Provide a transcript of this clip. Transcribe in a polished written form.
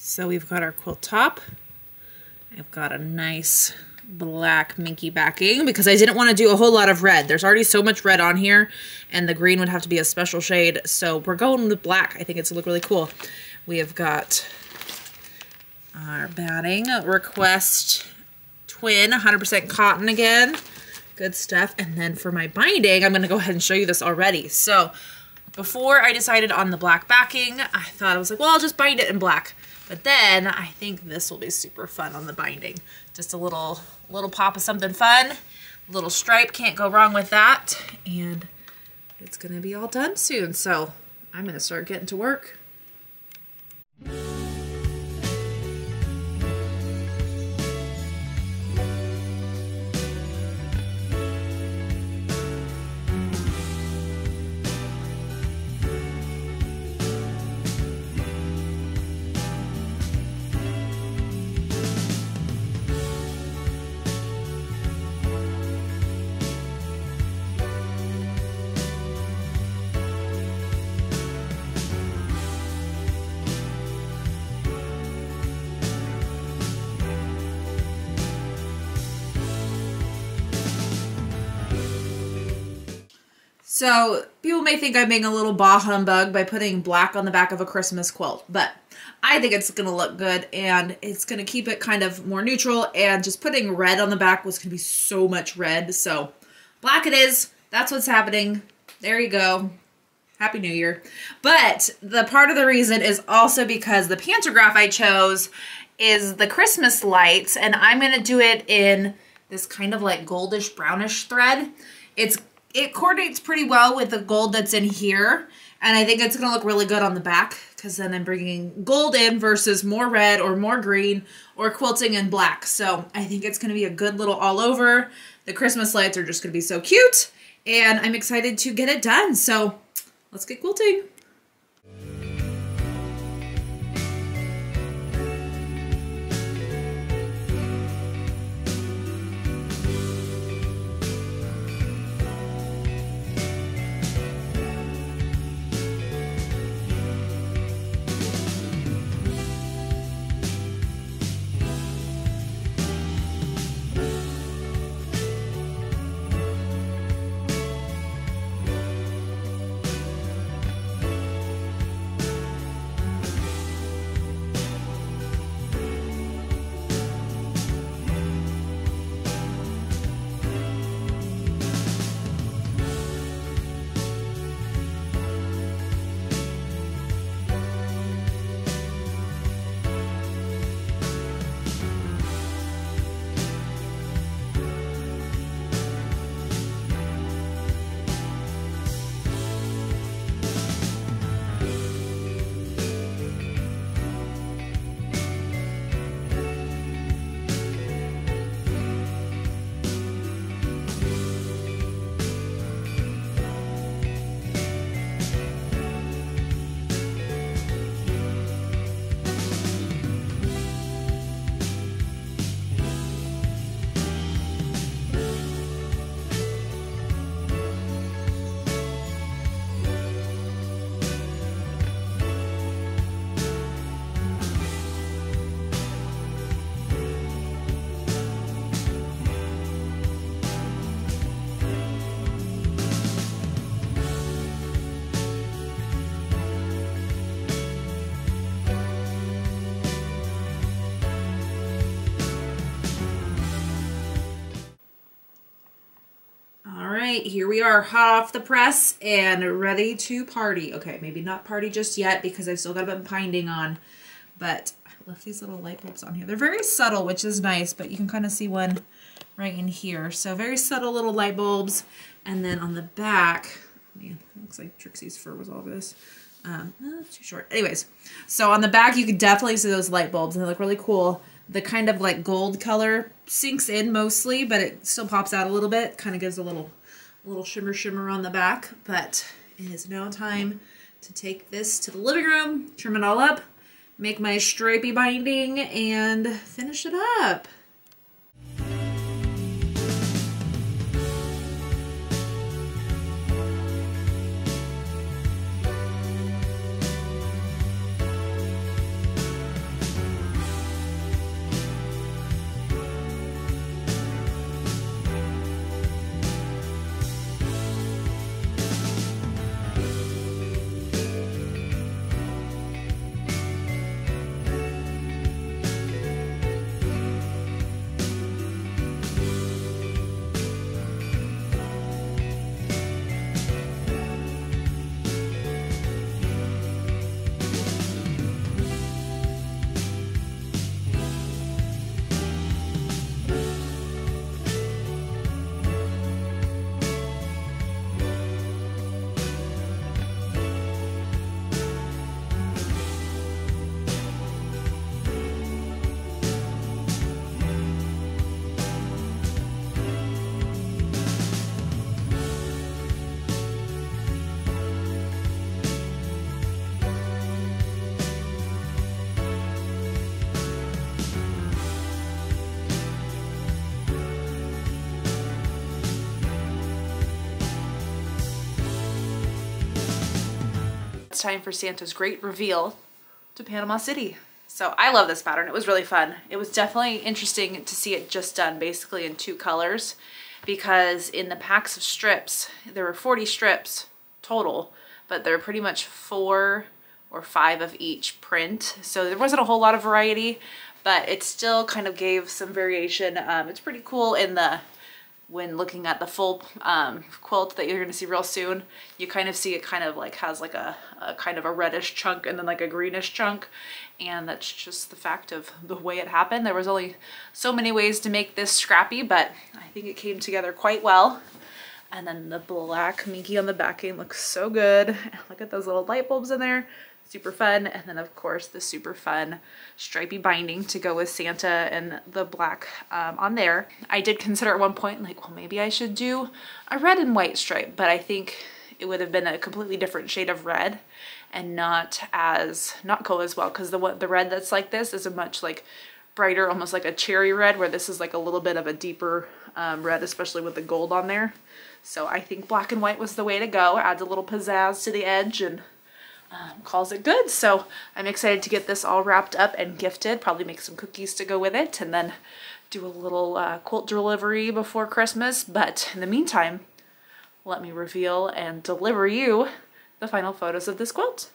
So we've got our quilt top. I've got a nice black minky backing because I didn't want to do a whole lot of red. There's already so much red on here and the green would have to be a special shade. So we're going with black. I think it's gonna look really cool. We have got our batting, request twin, 100% cotton again. Good stuff. And then for my binding, I'm gonna go ahead and show you this already. So before I decided on the black backing, I thought, I was like, well, I'll just bind it in black. But then I think this will be super fun on the binding. Just a little pop of something fun. A little stripe, can't go wrong with that. And it's gonna be all done soon. So I'm gonna start getting to work. So people may think I'm being a little bah humbug by putting black on the back of a Christmas quilt, but I think it's gonna look good and it's gonna keep it kind of more neutral, and just putting red on the back was gonna be so much red. So black it is, that's what's happening. There you go. Happy New Year. But the part of the reason is also because the pantograph I chose is the Christmas lights, and I'm gonna do it in this kind of like goldish brownish thread. It coordinates pretty well with the gold that's in here, and I think it's gonna look really good on the back because then I'm bringing gold in versus more red or more green or quilting in black. So I think it's gonna be a good little all over. The Christmas lights are just gonna be so cute, and I'm excited to get it done. So let's get quilting. Here we are, hot off the press and ready to party. Okay, maybe not party just yet because I've still got a bit of binding on, but I left these little light bulbs on here. They're very subtle, which is nice, but you can kind of see one right in here. So very subtle little light bulbs. And then on the back, man, it looks like Trixie's fur was all this. Too short. Anyways, so on the back, you can definitely see those light bulbs and they look really cool. The kind of like gold color sinks in mostly, but it still pops out a little bit. Kind of gives a little shimmer on the back. But it is now time to take this to the living room, trim it all up, make my stripey binding, and finish it up. it's time for Santa's great reveal to Panama City. So I love this pattern. It was really fun. It was definitely interesting to see it just done basically in 2 colors, because in the packs of strips, there were 40 strips total, but there were pretty much 4 or 5 of each print. So there wasn't a whole lot of variety, but it still kind of gave some variation. It's pretty cool when looking at the full quilt that you're going to see real soon. You kind of see it kind of like has like a kind of a reddish chunk and then like a greenish chunk, and that's just the fact of the way it happened. There was only so many ways to make this scrappy, but I think it came together quite well. And then the black minky on the backing looks so good. Look at those little light bulbs in there. Super fun. And then of course the super fun stripy binding to go with Santa and the black on there. I did consider at one point like, well, maybe I should do a red and white stripe, but I think it would have been a completely different shade of red and not go as well, because the red that's like this is a much like brighter, almost like a cherry red, where this is like a little bit of a deeper red, especially with the gold on there. So I think black and white was the way to go. Adds a little pizzazz to the edge and calls it good. So I'm excited to get this all wrapped up and gifted. Probably make some cookies to go with it, and then do a little quilt delivery before Christmas. But in the meantime, let me reveal and deliver you the final photos of this quilt.